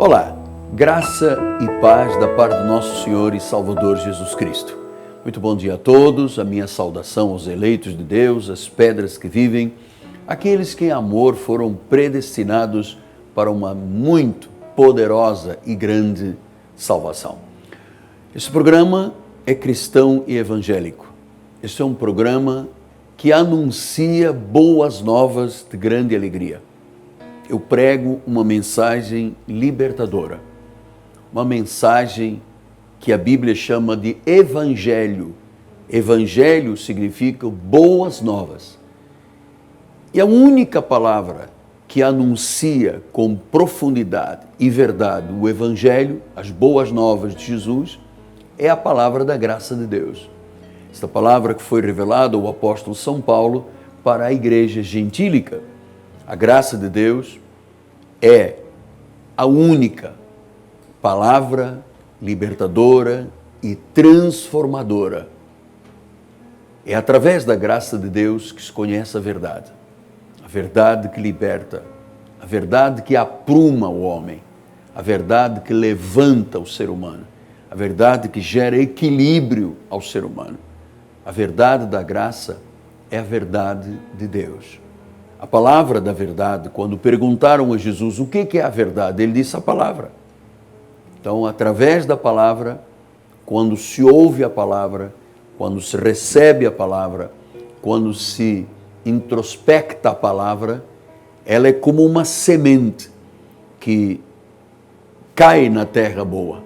Olá, graça e paz da parte do nosso Senhor e Salvador Jesus Cristo. Muito bom dia a todos, a minha saudação aos eleitos de Deus, às pedras que vivem, aqueles que em amor foram predestinados para uma muito poderosa e grande salvação. Este programa é cristão e evangélico. Este é um programa que anuncia boas novas de grande alegria. Eu prego uma mensagem libertadora, uma mensagem que a Bíblia chama de evangelho. Evangelho significa boas novas. E a única palavra que anuncia com profundidade e verdade o evangelho, as boas novas de Jesus, é a palavra da graça de Deus. Esta palavra que foi revelada ao apóstolo São Paulo para a igreja gentílica. A graça de Deus é a única palavra libertadora e transformadora. É através da graça de Deus que se conhece a verdade que liberta, a verdade que apruma o homem, a verdade que levanta o ser humano, a verdade que gera equilíbrio ao ser humano. A verdade da graça é a verdade de Deus. A palavra da verdade, quando perguntaram a Jesus o que é a verdade, ele disse a palavra. Então, através da palavra, quando se ouve a palavra, quando se recebe a palavra, quando se introspecta a palavra, ela é como uma semente que cai na terra boa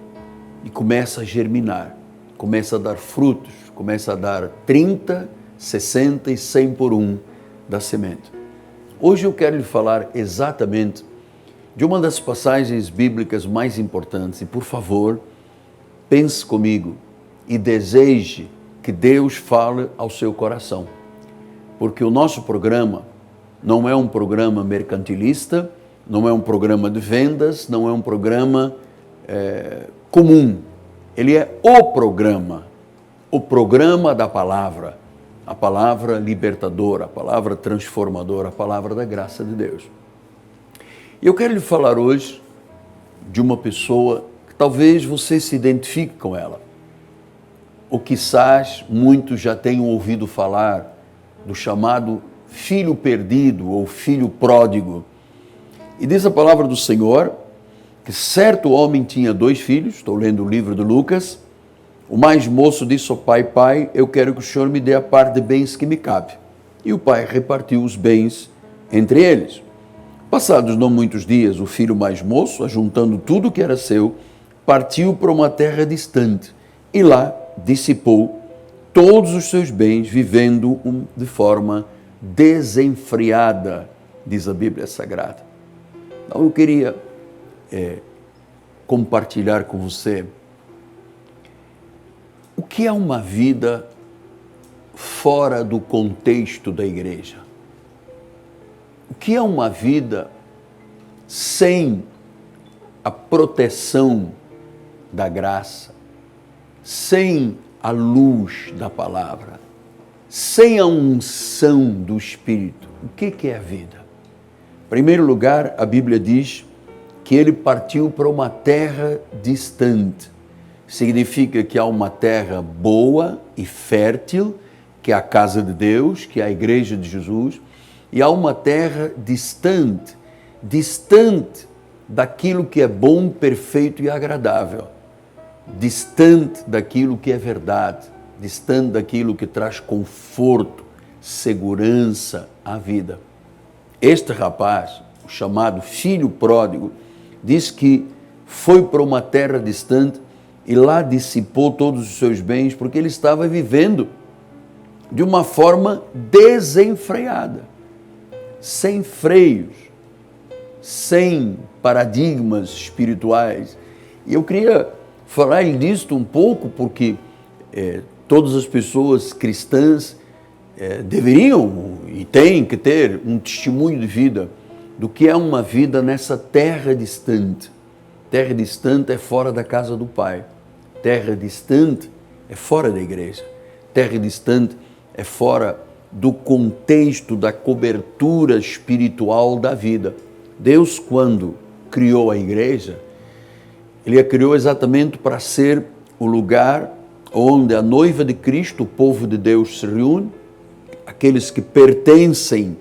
e começa a germinar, começa a dar frutos, começa a dar 30, 60 e 100 por um da semente. Hoje eu quero lhe falar exatamente de uma das passagens bíblicas mais importantes e, por favor, pense comigo e deseje que Deus fale ao seu coração, porque o nosso programa não é um programa mercantilista, não é um programa de vendas, não é um programa comum. Ele é o programa da palavra, a palavra libertadora, a palavra transformadora, a palavra da graça de Deus. E eu quero lhe falar hoje de uma pessoa que talvez você se identifique com ela, ou quizás muitos já tenham ouvido falar do chamado filho perdido ou filho pródigo. E diz a palavra do Senhor que certo homem tinha 2 filhos, estou lendo o livro de Lucas. O mais moço disse ao pai: pai, eu quero que o senhor me dê a parte de bens que me cabe. E o pai repartiu os bens entre eles. Passados não muitos dias, o filho mais moço, ajuntando tudo que era seu, partiu para uma terra distante e lá dissipou todos os seus bens, vivendo de forma desenfreada, diz a Bíblia Sagrada. Então eu queria compartilhar com você o que é uma vida fora do contexto da igreja. O que é uma vida sem a proteção da graça, sem a luz da palavra, sem a unção do Espírito? O que é a vida? Em primeiro lugar, a Bíblia diz que ele partiu para uma terra distante. Significa que há uma terra boa e fértil, que é a casa de Deus, que é a igreja de Jesus, e há uma terra distante daquilo que é bom, perfeito e agradável, distante daquilo que é verdade, distante daquilo que traz conforto, segurança à vida. Este rapaz, o chamado filho pródigo, diz que foi para uma terra distante e lá dissipou todos os seus bens, porque ele estava vivendo de uma forma desenfreada, sem freios, sem paradigmas espirituais. E eu queria falar disto um pouco, porque todas as pessoas cristãs deveriam e têm que ter um testemunho de vida do que é uma vida nessa terra distante. Terra distante é fora da casa do Pai. Terra distante é fora da igreja. Terra distante é fora do contexto da cobertura espiritual da vida. Deus, quando criou a igreja, Ele a criou exatamente para ser o lugar onde a noiva de Cristo, o povo de Deus, se reúne, aqueles que pertencem,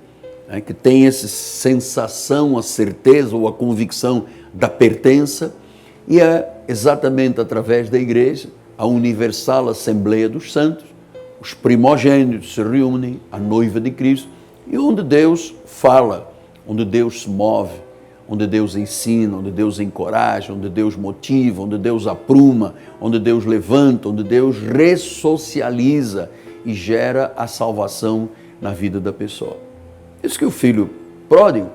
né, que têm essa sensação, a certeza ou a convicção da pertença, e é exatamente através da igreja, a universal Assembleia dos Santos, os primogênitos se reúnem, a noiva de Cristo, e onde Deus fala, onde Deus se move, onde Deus ensina, onde Deus encoraja, onde Deus motiva, onde Deus apruma, onde Deus levanta, onde Deus ressocializa e gera a salvação na vida da pessoa. Isso que o filho pródigo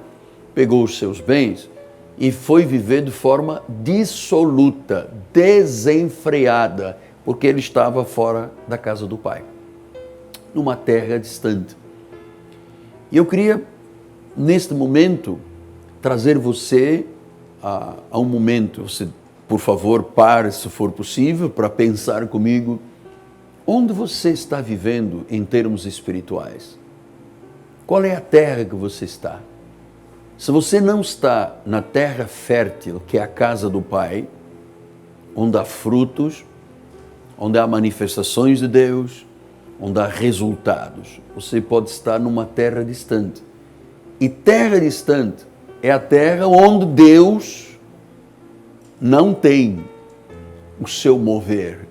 pegou os seus bens e foi viver de forma dissoluta, desenfreada, porque ele estava fora da casa do pai, numa terra distante. E eu queria, neste momento, trazer você a um momento, você, por favor, pare, se for possível, para pensar comigo, onde você está vivendo em termos espirituais? Qual é a terra que você está? Se você não está na terra fértil, que é a casa do Pai, onde há frutos, onde há manifestações de Deus, onde há resultados, você pode estar numa terra distante. E terra distante é a terra onde Deus não tem o seu mover,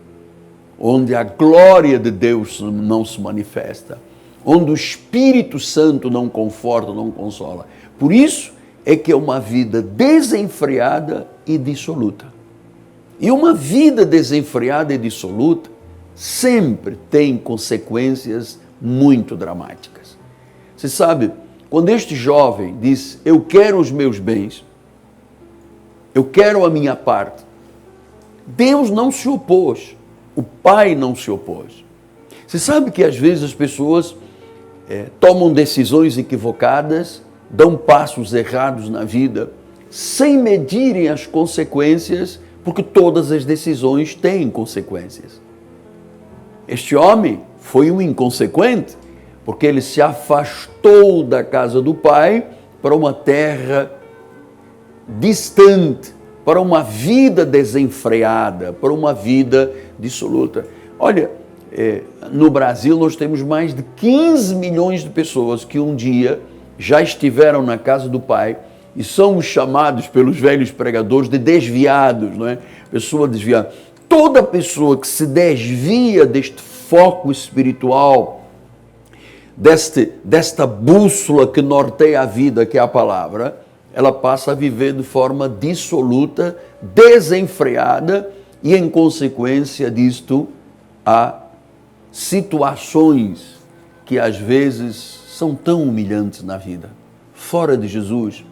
onde a glória de Deus não se manifesta, onde o Espírito Santo não conforta, não consola. Por isso é que é uma vida desenfreada e dissoluta. E uma vida desenfreada e dissoluta sempre tem consequências muito dramáticas. Você sabe, quando este jovem disse, eu quero os meus bens, eu quero a minha parte, Deus não se opôs, o Pai não se opôs. Você sabe que às vezes as pessoas tomam decisões equivocadas, dão passos errados na vida, sem medirem as consequências, porque todas as decisões têm consequências. Este homem foi um inconsequente, porque ele se afastou da casa do pai para uma terra distante, para uma vida desenfreada, para uma vida dissoluta. Olha, no Brasil nós temos mais de 15 milhões de pessoas que um dia já estiveram na casa do pai e são chamados pelos velhos pregadores de desviados, não é? Pessoa desviada. Toda pessoa que se desvia deste foco espiritual, desta bússola que norteia a vida, que é a palavra, ela passa a viver de forma dissoluta, desenfreada e, em consequência disto, há situações que às vezes são tão humilhantes na vida. Fora de Jesus,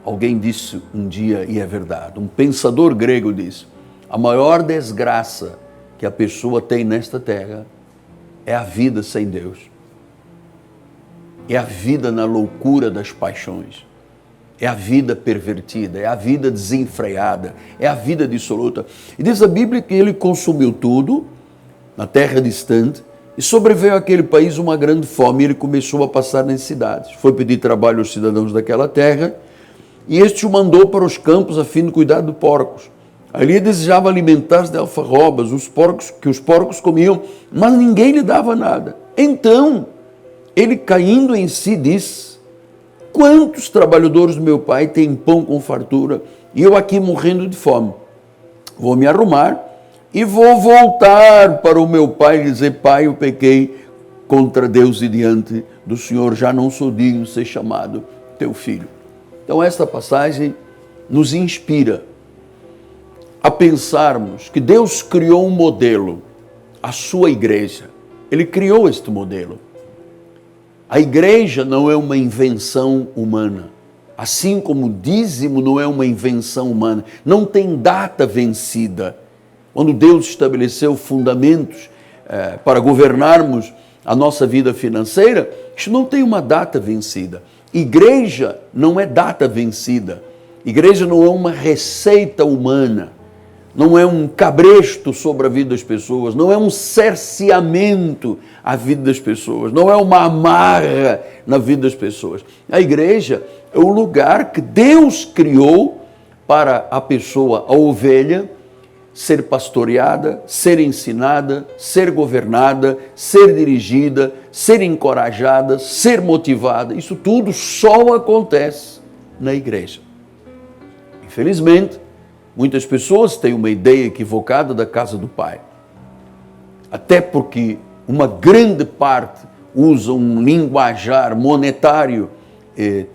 alguém disse um dia, e é verdade, um pensador grego disse, a maior desgraça que a pessoa tem nesta terra é a vida sem Deus. É a vida na loucura das paixões. É a vida pervertida, é a vida desenfreada, é a vida dissoluta. E diz a Bíblia que ele consumiu tudo na terra distante e sobreveio àquele país uma grande fome e ele começou a passar necessidades. Foi pedir trabalho aos cidadãos daquela terra e este o mandou para os campos a fim de cuidar de porcos. Ali desejava alimentar-se de alfarrobas, os porcos comiam, mas ninguém lhe dava nada. Então, ele caindo em si disse, quantos trabalhadores do meu pai têm pão com fartura e eu aqui morrendo de fome? Vou me arrumar e vou voltar para o meu pai e dizer, pai, eu pequei contra Deus e diante do Senhor, já não sou digno de ser chamado teu filho. Então esta passagem nos inspira a pensarmos que Deus criou um modelo, a sua igreja. Ele criou este modelo. A igreja não é uma invenção humana, assim como o dízimo não é uma invenção humana, não tem data vencida. Quando Deus estabeleceu fundamentos para governarmos a nossa vida financeira, isso não tem uma data vencida. Igreja não é data vencida. Igreja não é uma receita humana. Não é um cabresto sobre a vida das pessoas, não é um cerceamento à vida das pessoas, não é uma amarra na vida das pessoas. A igreja é o lugar que Deus criou para a pessoa, a ovelha, ser pastoreada, ser ensinada, ser governada, ser dirigida, ser encorajada, ser motivada. Isso tudo só acontece na igreja. Infelizmente, muitas pessoas têm uma ideia equivocada da casa do Pai. Até porque uma grande parte usa um linguajar monetário,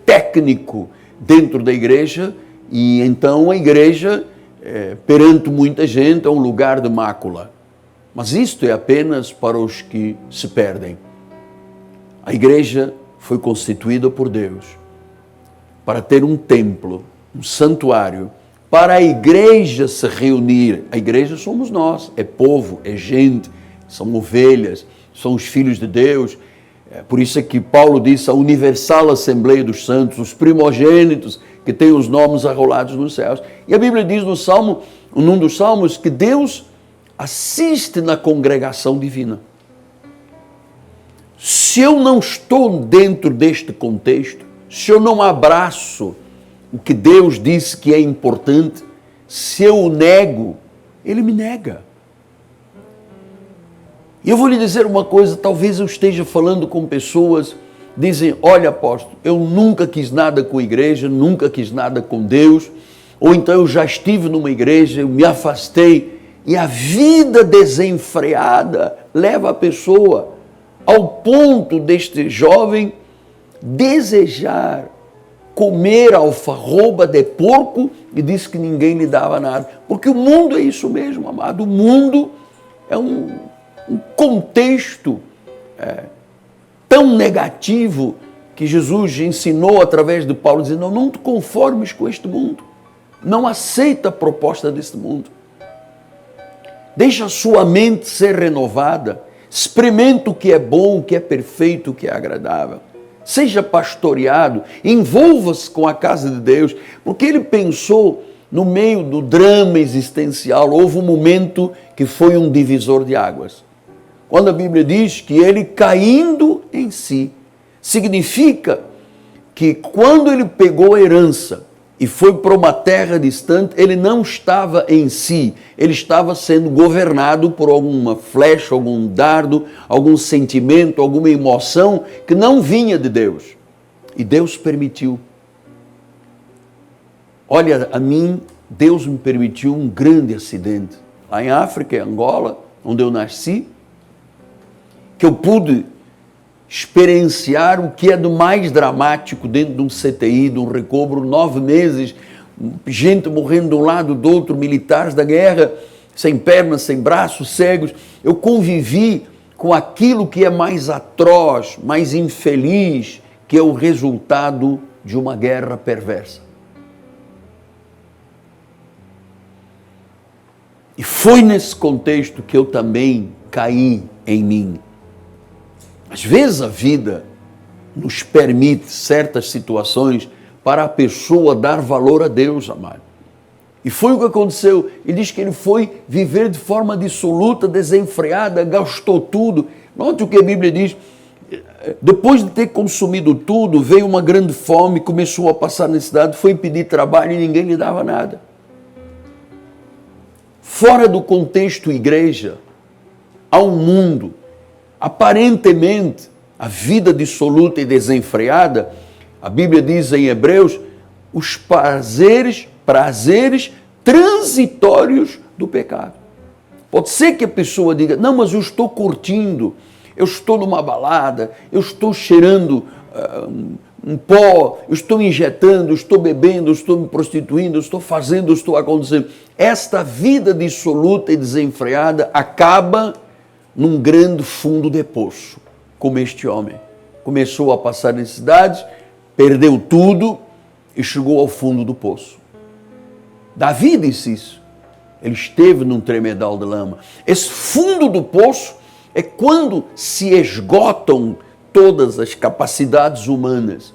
técnico dentro da igreja, e então a igreja, perante muita gente, é um lugar de mácula. Mas isto é apenas para os que se perdem. A igreja foi constituída por Deus para ter um templo, um santuário, para a igreja se reunir. A igreja somos nós, é povo, é gente, são ovelhas, são os filhos de Deus. Por isso é que Paulo disse a universal Assembleia dos Santos, os primogênitos que têm os nomes arrolados nos céus. E a Bíblia diz no Salmo, num dos Salmos, que Deus assiste na congregação divina. Se eu não estou dentro deste contexto, se eu não abraço o que Deus disse que é importante, se eu o nego, Ele me nega. E eu vou lhe dizer uma coisa, talvez eu esteja falando com pessoas, dizem, olha apóstolo, eu nunca quis nada com a igreja, nunca quis nada com Deus, ou então eu já estive numa igreja, eu me afastei, e a vida desenfreada leva a pessoa ao ponto deste jovem desejar comer alfarroba de porco e disse que ninguém lhe dava nada. Porque o mundo é isso mesmo, amado. O mundo é um contexto tão negativo que Jesus ensinou através de Paulo, dizendo, não te conformes com este mundo. Não aceita a proposta deste mundo. Deixa a sua mente ser renovada. Experimenta o que é bom, o que é perfeito, o que é agradável. Seja pastoreado, envolva-se com a casa de Deus, porque ele pensou no meio do drama existencial, houve um momento que foi um divisor de águas. Quando a Bíblia diz que ele caindo em si, significa que quando ele pegou a herança e foi para uma terra distante, ele não estava em si, ele estava sendo governado por alguma flecha, algum dardo, algum sentimento, alguma emoção que não vinha de Deus. E Deus permitiu. Olha, a mim, Deus me permitiu um grande acidente. Lá em África, em Angola, onde eu nasci, que eu pude experienciar o que é do mais dramático dentro de um CTI, de um recobro, 9 meses, gente morrendo de um lado do outro, militares da guerra, sem pernas, sem braços, cegos. Eu convivi com aquilo que é mais atroz, mais infeliz, que é o resultado de uma guerra perversa. E foi nesse contexto que eu também caí em mim. Às vezes a vida nos permite certas situações para a pessoa dar valor a Deus, amado. E foi o que aconteceu. Ele diz que ele foi viver de forma dissoluta, desenfreada, gastou tudo. Note o que a Bíblia diz. Depois de ter consumido tudo, veio uma grande fome, começou a passar necessidade, foi pedir trabalho e ninguém lhe dava nada. Fora do contexto igreja, há um mundo. Aparentemente, a vida dissoluta e desenfreada, a Bíblia diz em Hebreus, os prazeres transitórios do pecado. Pode ser que a pessoa diga, não, mas eu estou curtindo, eu estou numa balada, eu estou cheirando um pó, eu estou injetando, eu estou bebendo, eu estou me prostituindo, eu estou fazendo, eu estou acontecendo. Esta vida dissoluta e desenfreada acaba num grande fundo de poço, como este homem. Começou a passar necessidades, perdeu tudo e chegou ao fundo do poço. Davi disse isso. Ele esteve num tremedal de lama. Esse fundo do poço é quando se esgotam todas as capacidades humanas.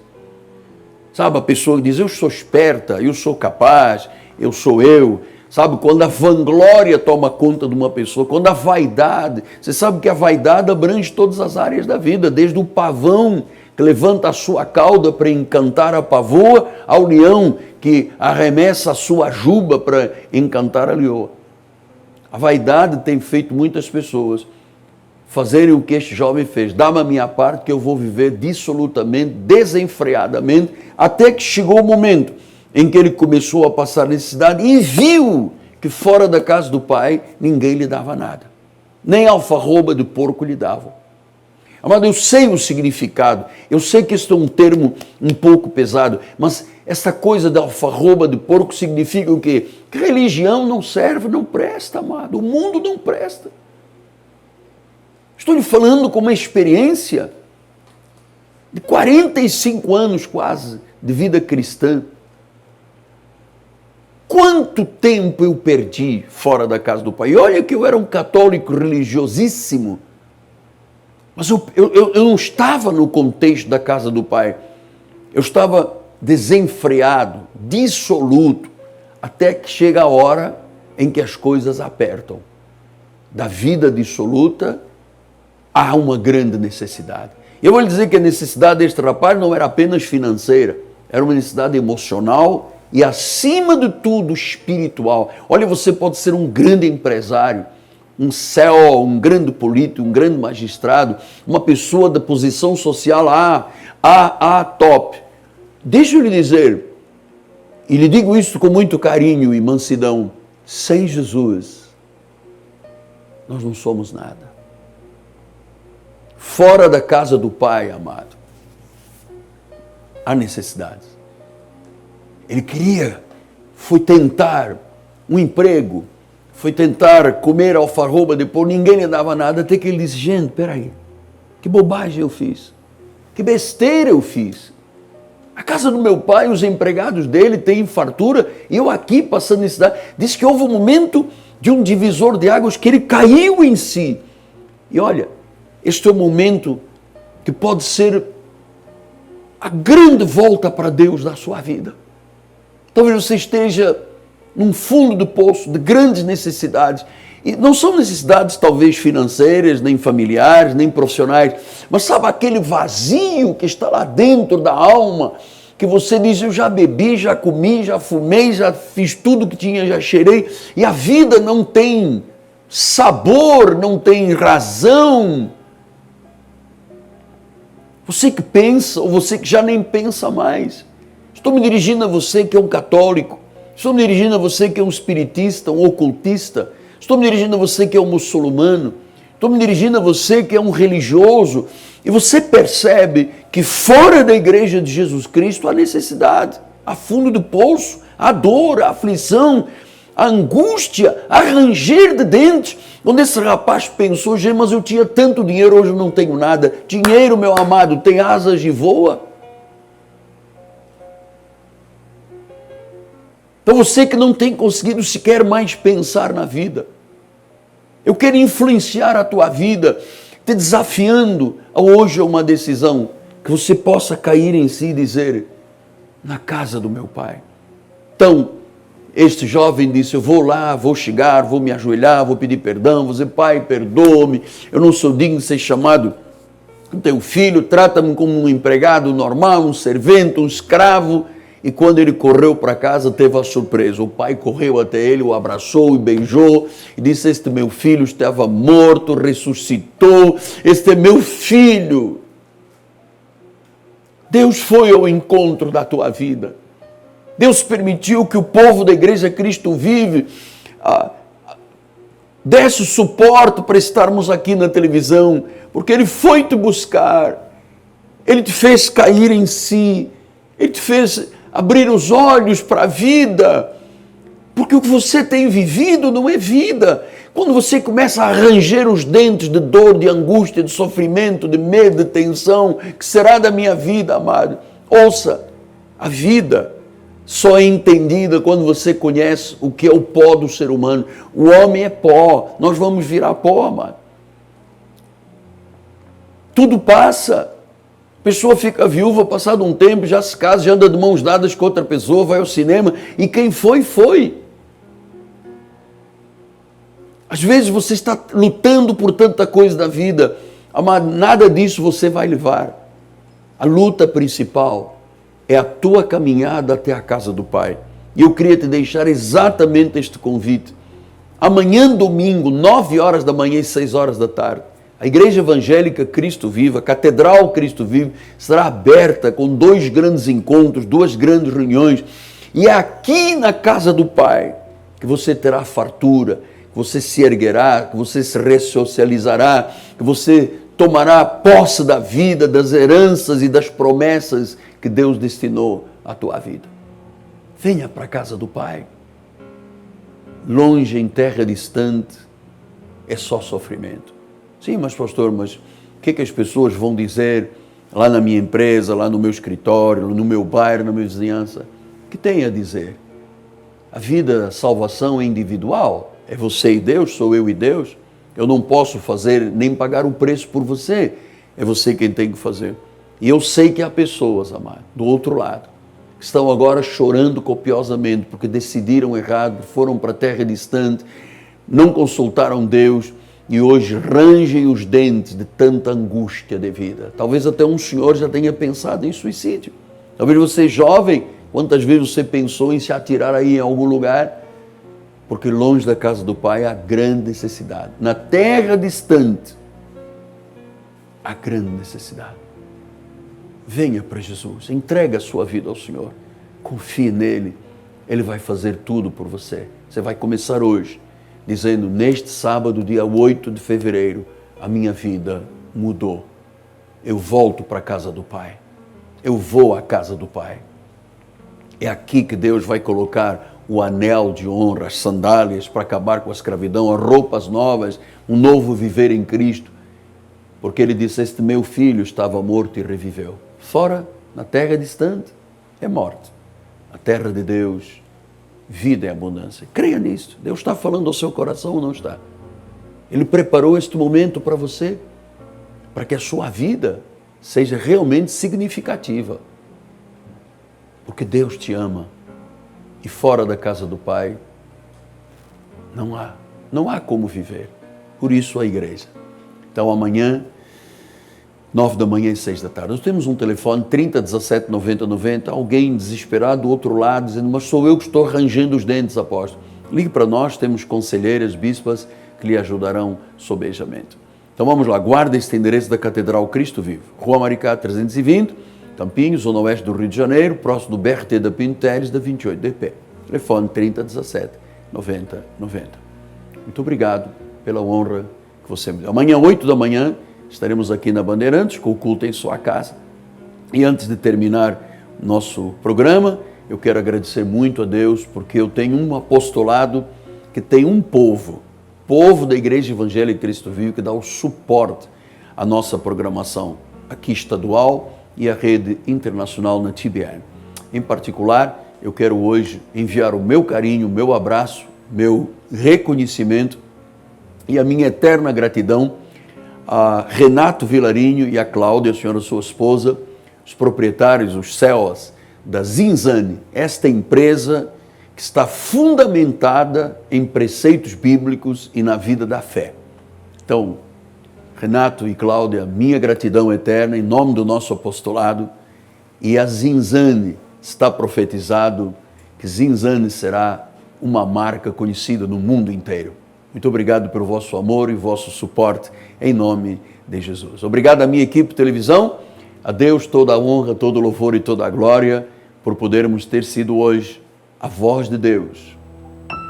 Sabe, a pessoa diz, eu sou esperta, eu sou capaz, eu sou eu. Sabe, quando a vanglória toma conta de uma pessoa, quando a vaidade, você sabe que a vaidade abrange todas as áreas da vida, desde o pavão que levanta a sua cauda para encantar a pavoa, ao leão que arremessa a sua juba para encantar a leoa. A vaidade tem feito muitas pessoas fazerem o que este jovem fez. Dá-me a minha parte que eu vou viver dissolutamente, desenfreadamente, até que chegou o momento em que ele começou a passar necessidade e viu que fora da casa do pai ninguém lhe dava nada. Nem alfarroba de porco lhe davam. Amado, eu sei o significado, eu sei que este é um termo um pouco pesado, mas essa coisa da alfarroba de porco significa o quê? Que religião não serve, não presta, amado. O mundo não presta. Estou lhe falando com uma experiência de 45 anos quase de vida cristã. Quanto tempo eu perdi fora da casa do pai? E olha que eu era um católico religiosíssimo, mas eu não estava no contexto da casa do pai. Eu estava desenfreado, dissoluto, até que chega a hora em que as coisas apertam. Da vida dissoluta, há uma grande necessidade. Eu vou lhe dizer que a necessidade deste rapaz não era apenas financeira, era uma necessidade emocional e, acima de tudo, espiritual. Olha, você pode ser um grande empresário, um CEO, um grande político, um grande magistrado, uma pessoa da posição social top. Deixa eu lhe dizer, e lhe digo isso com muito carinho e mansidão, sem Jesus, nós não somos nada. Fora da casa do Pai, amado, há necessidades. Ele foi tentar um emprego, foi tentar comer alfarroba, depois ninguém lhe dava nada, até que ele disse, gente, peraí, que bobagem eu fiz, que besteira eu fiz. A casa do meu pai, os empregados dele têm fartura, e eu aqui passando necessidade. Diz que houve um momento de um divisor de águas que ele caiu em si. E olha, este é o momento que pode ser a grande volta para Deus da sua vida. Talvez você esteja num fundo do poço de grandes necessidades. E não são necessidades talvez financeiras, nem familiares, nem profissionais, mas sabe aquele vazio que está lá dentro da alma, que você diz, eu já bebi, já comi, já fumei, já fiz tudo que tinha, já cheirei, e a vida não tem sabor, não tem razão. Você que pensa, ou você que já nem pensa mais. Estou me dirigindo a você que é um católico, estou me dirigindo a você que é um espiritista, um ocultista, estou me dirigindo a você que é um muçulmano, estou me dirigindo a você que é um religioso, e você percebe que fora da igreja de Jesus Cristo há necessidade, há fundo do poço, há dor, há aflição, a angústia, a ranger de dentes, onde esse rapaz pensou, gente, mas eu tinha tanto dinheiro, hoje eu não tenho nada. Dinheiro, meu amado, tem asas e voa. Então você que não tem conseguido sequer mais pensar na vida, eu quero influenciar a tua vida, te desafiando a hoje a uma decisão, que você possa cair em si e dizer, na casa do meu pai. Então, este jovem disse, eu vou lá, vou chegar, vou me ajoelhar, vou pedir perdão, vou dizer, pai, perdoa-me, eu não sou digno de ser chamado teu filho, trata-me como um empregado normal, um servente, um escravo. E quando ele correu para casa, teve a surpresa. O pai correu até ele, o abraçou e beijou, e disse, este meu filho estava morto, ressuscitou, este é meu filho. Deus foi ao encontro da tua vida. Deus permitiu que o povo da Igreja Cristo Vive desse suporte para estarmos aqui na televisão, porque Ele foi te buscar, Ele te fez cair em si, Ele te fez abrir os olhos para a vida, porque o que você tem vivido não é vida. Quando você começa a ranger os dentes de dor, de angústia, de sofrimento, de medo, de tensão, que será da minha vida, amado? Ouça, a vida só é entendida quando você conhece o que é o pó do ser humano. O homem é pó, nós vamos virar pó, amado. Tudo passa. A pessoa fica viúva, passado um tempo, já se casa, já anda de mãos dadas com outra pessoa, vai ao cinema, e quem foi, foi. Às vezes você está lutando por tanta coisa da vida, mas nada disso você vai levar. A luta principal é a tua caminhada até a casa do Pai. E eu queria te deixar exatamente este convite. Amanhã, domingo, 9 horas da manhã e 6 horas da tarde, a Igreja Evangélica Cristo Vivo, a Catedral Cristo Vivo, será aberta com 2 grandes encontros, 2 grandes reuniões. E é aqui na casa do Pai que você terá fartura, que você se erguerá, que você se ressocializará, que você tomará posse da vida, das heranças e das promessas que Deus destinou à tua vida. Venha para a casa do Pai. Longe, em terra distante, é só sofrimento. Sim, mas pastor, mas o que as pessoas vão dizer lá na minha empresa, lá no meu escritório, no meu bairro, na minha vizinhança? O que tem a dizer? A vida, a salvação é individual. É você e Deus, sou eu e Deus. Eu não posso fazer nem pagar o preço por você. É você quem tem que fazer. E eu sei que há pessoas, amado, do outro lado, que estão agora chorando copiosamente porque decidiram errado, foram para a terra distante, não consultaram Deus e hoje rangem os dentes de tanta angústia de vida. Talvez até um senhor já tenha pensado em suicídio. Talvez você jovem, quantas vezes você pensou em se atirar aí em algum lugar? Porque longe da casa do Pai há grande necessidade. Na terra distante, há grande necessidade. Venha para Jesus, entregue a sua vida ao Senhor, confie nele, Ele vai fazer tudo por você. Você vai começar hoje, dizendo, neste sábado, dia 8 de fevereiro, a minha vida mudou. Eu volto para a casa do Pai, eu vou à casa do Pai. É aqui que Deus vai colocar o anel de honra, as sandálias para acabar com a escravidão, as roupas novas, um novo viver em Cristo. Porque Ele disse, este meu filho estava morto e reviveu. Fora, na terra distante, é morte. A terra de Deus, vida e abundância. Creia nisso. Deus está falando ao seu coração ou não está? Ele preparou este momento para você, para que a sua vida seja realmente significativa. Porque Deus te ama. E fora da casa do Pai, não há como viver. Por isso a igreja. Então amanhã, 9 da manhã e 6 da tarde. Nós temos um telefone 30 17 90 90, alguém desesperado do outro lado, dizendo, mas sou eu que estou rangendo os dentes, apóstolo. Ligue para nós, temos conselheiras, bispas, que lhe ajudarão sobejamente. Então vamos lá, guarda este endereço da Catedral Cristo Vivo. Rua Maricá 320, Campinhos, zona oeste do Rio de Janeiro, próximo do BRT da Pinto Teres, da 28DP. Telefone 30 17 90 90. Muito obrigado pela honra que você me deu. Amanhã, 8 da manhã, estaremos aqui na Bandeirantes, com o culto em sua casa. E antes de terminar nosso programa, eu quero agradecer muito a Deus, porque eu tenho um apostolado que tem um povo da Igreja Evangélica Cristo Vivo, que dá o suporte à nossa programação aqui estadual e à rede internacional na TBN. Em particular, eu quero hoje enviar o meu carinho, o meu abraço, meu reconhecimento e a minha eterna gratidão a Renato Vilarinho e a Cláudia, a senhora sua esposa, os proprietários, os CEOs da Zinzane, esta empresa que está fundamentada em preceitos bíblicos e na vida da fé. Então, Renato e Cláudia, minha gratidão eterna em nome do nosso apostolado, e a Zinzane, está profetizado que Zinzane será uma marca conhecida no mundo inteiro. Muito obrigado pelo vosso amor e vosso suporte, em nome de Jesus. Obrigado à minha equipe de televisão, a Deus toda a honra, todo o louvor e toda a glória, por podermos ter sido hoje a voz de Deus,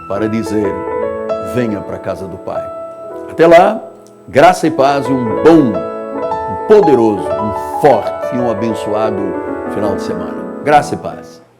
para dizer, venha para a casa do Pai. Até lá, graça e paz e um bom, um poderoso, um forte e um abençoado final de semana. Graça e paz.